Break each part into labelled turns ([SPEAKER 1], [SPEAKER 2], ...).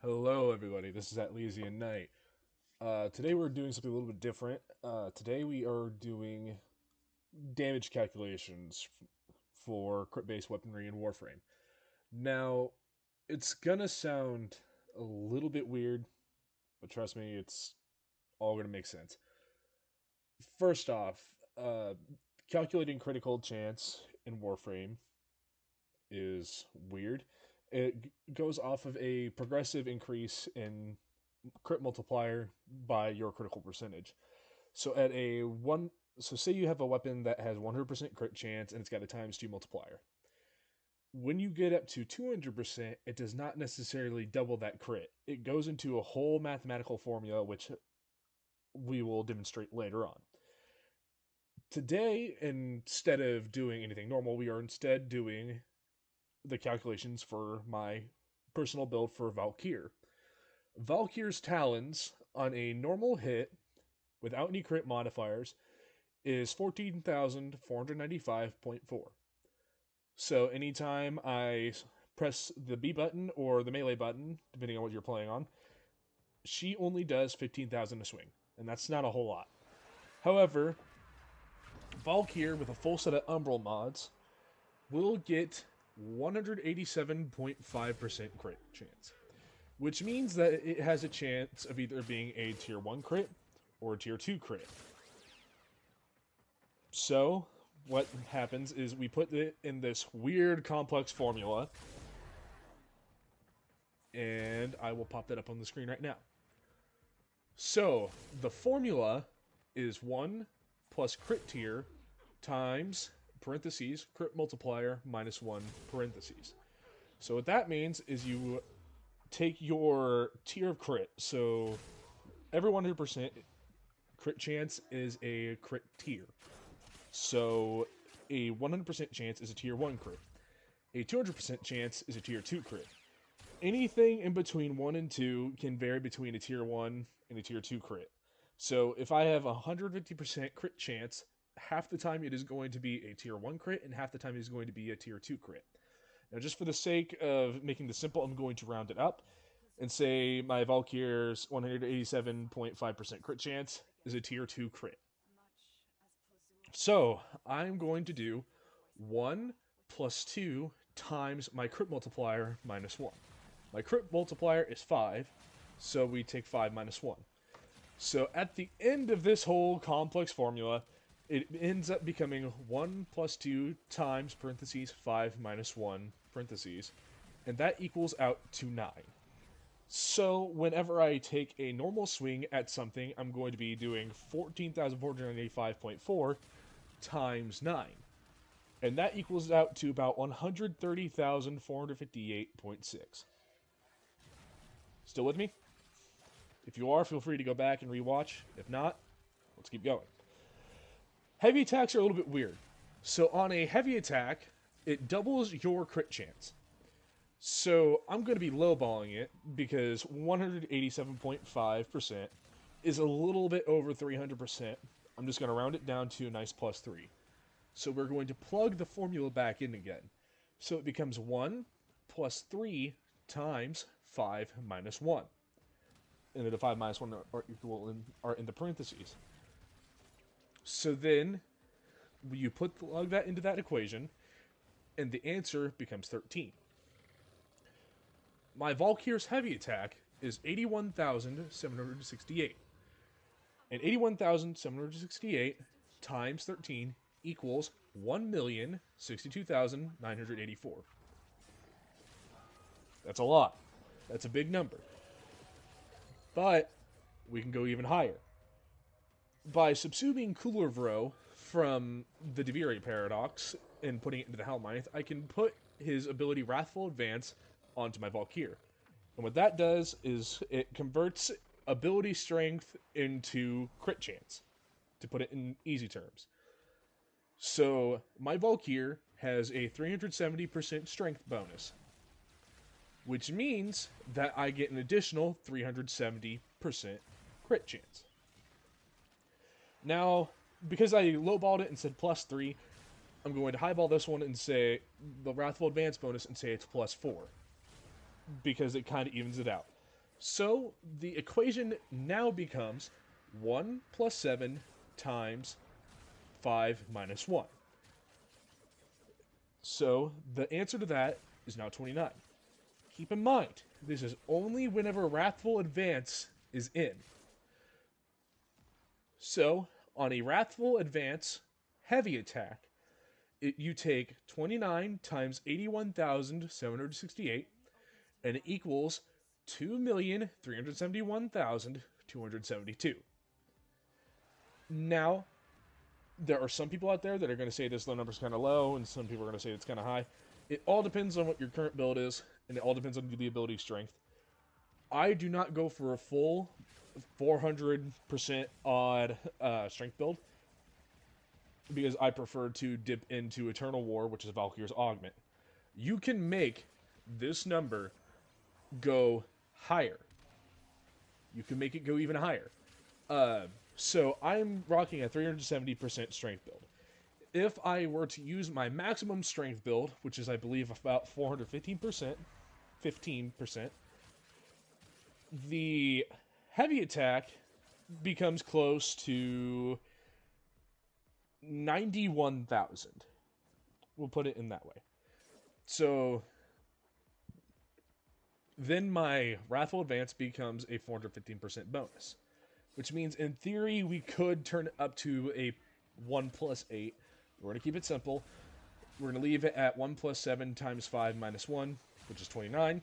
[SPEAKER 1] Hello, everybody. This is Atlesian Knight. Today we're doing something a little bit different. Today we are doing damage calculations for crit-based weaponry in Warframe. Now, it's gonna sound a little bit weird, but trust me, it's all gonna make sense. First off, calculating critical chance in Warframe is weird. It goes off of a progressive increase in crit multiplier by your critical percentage. So at a one, so say you have a weapon that has 100% crit chance and it's got a times two multiplier. When you get up to 200%, it does not necessarily double that crit. It goes into a whole mathematical formula, which we will demonstrate later on. Today, instead of doing anything normal, we are instead doing the calculations for my personal build for Valkyr. Valkyr's Talons on a normal hit without any crit modifiers is 14,495.4. So anytime I press the B button or the melee button, depending on what you're playing on, she only does 15,000 a swing, and that's not a whole lot. However, Valkyr with a full set of Umbral mods will get 187.5% crit chance, which means that it has a chance of either being a tier 1 crit or a tier 2 crit. So, what happens is we put it in this weird complex formula, and I will pop that up on the screen right now. So, the formula is 1 plus crit tier times parentheses crit multiplier minus 1 parentheses. So what that means is you take your tier of crit. So every 100% crit chance is a crit tier. So a 100% chance is a tier 1 crit. A 200% chance is a tier 2 crit. Anything in between 1 and 2 can vary between a tier 1 and a tier 2 crit. So if I have a 150% crit chance, half the time it is going to be a tier 1 crit, and half the time it is going to be a tier 2 crit. Now, just for the sake of making this simple, I'm going to round it up and say my Valkyr's 187.5% crit chance is a tier 2 crit. So I'm going to do 1 plus 2 times my crit multiplier minus 1. My crit multiplier is 5, so we take 5 minus 1. So at the end of this whole complex formula, it ends up becoming 1 plus 2 times parentheses 5 minus 1 parentheses, and that equals out to 9. So whenever I take a normal swing at something, I'm going to be doing 14,485.4 times 9. And that equals out to about 130,458.6. Still with me? If you are, feel free to go back and rewatch. If not, let's keep going. Heavy attacks are a little bit weird. So on a heavy attack, it doubles your crit chance. So I'm going to be lowballing it because 187.5% is a little bit over 300%. I'm just going to round it down to a nice plus 3. So we're going to plug the formula back in again. So it becomes 1 plus 3 times 5 minus 1. And then the 5 minus 1 are in the parentheses. So then you plug that into that equation, and the answer becomes 13. My Valkyr's heavy attack is 81,768. And 81,768 times 13 equals 1,062,984. That's a lot. That's a big number. But we can go even higher. By subsuming Kullervro from the Devire paradox and putting it into the Helmith, I can put his ability Wrathful Advance onto my Valkyr. And what that does is it converts ability strength into crit chance, to put it in easy terms. So my Valkyr has a 370% strength bonus, which means that I get an additional 370% crit chance. Now, because I lowballed it and said plus 3, I'm going to highball this one and say the Wrathful Advance bonus and say it's plus 4. Because it kind of evens it out. So the equation now becomes 1 plus 7 times 5 minus 1. So the answer to that is now 29. Keep in mind, this is only whenever Wrathful Advance is in. So, on a Wrathful Advance heavy attack, you take 29 times 81,768, and it equals 2,371,272. Now, there are some people out there that are going to say this number is kind of low, and some people are going to say it's kind of high. It all depends on what your current build is, and it all depends on the ability strength. I do not go for a full 400% odd strength build, because I prefer to dip into Eternal War, which is Valkyr's Augment. You can make this number go higher. You can make it go even higher. So I'm rocking a 370% strength build. If I were to use my maximum strength build, which is I believe about 415%, 15%, the heavy attack becomes close to 91,000. We'll put it in that way. So then my Wrathful Advance becomes a 415% bonus, which means in theory we could turn it up to a 1 plus 8. We're going to keep it simple. We're going to leave it at 1 plus 7 times 5 minus 1, which is 29.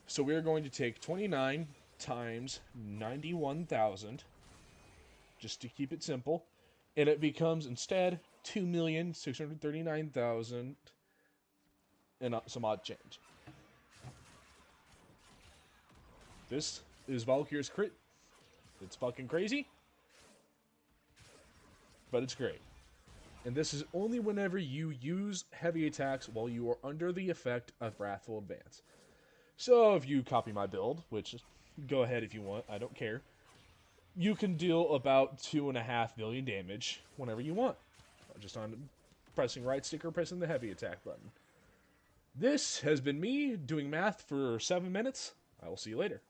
[SPEAKER 1] So we're going to take 29 times 91,000, just to keep it simple, and it becomes instead 2,639,000 and some odd change. This is Valkyrs Crit. It's fucking crazy, but it's great. And this is only whenever you use heavy attacks while you are under the effect of Wrathful Advance. So if you copy my build, which go ahead if you want, I don't care, you can deal about 2.5 million damage whenever you want, just on pressing right stick or pressing the heavy attack button. This has been me doing math for 7 minutes. I will see you later.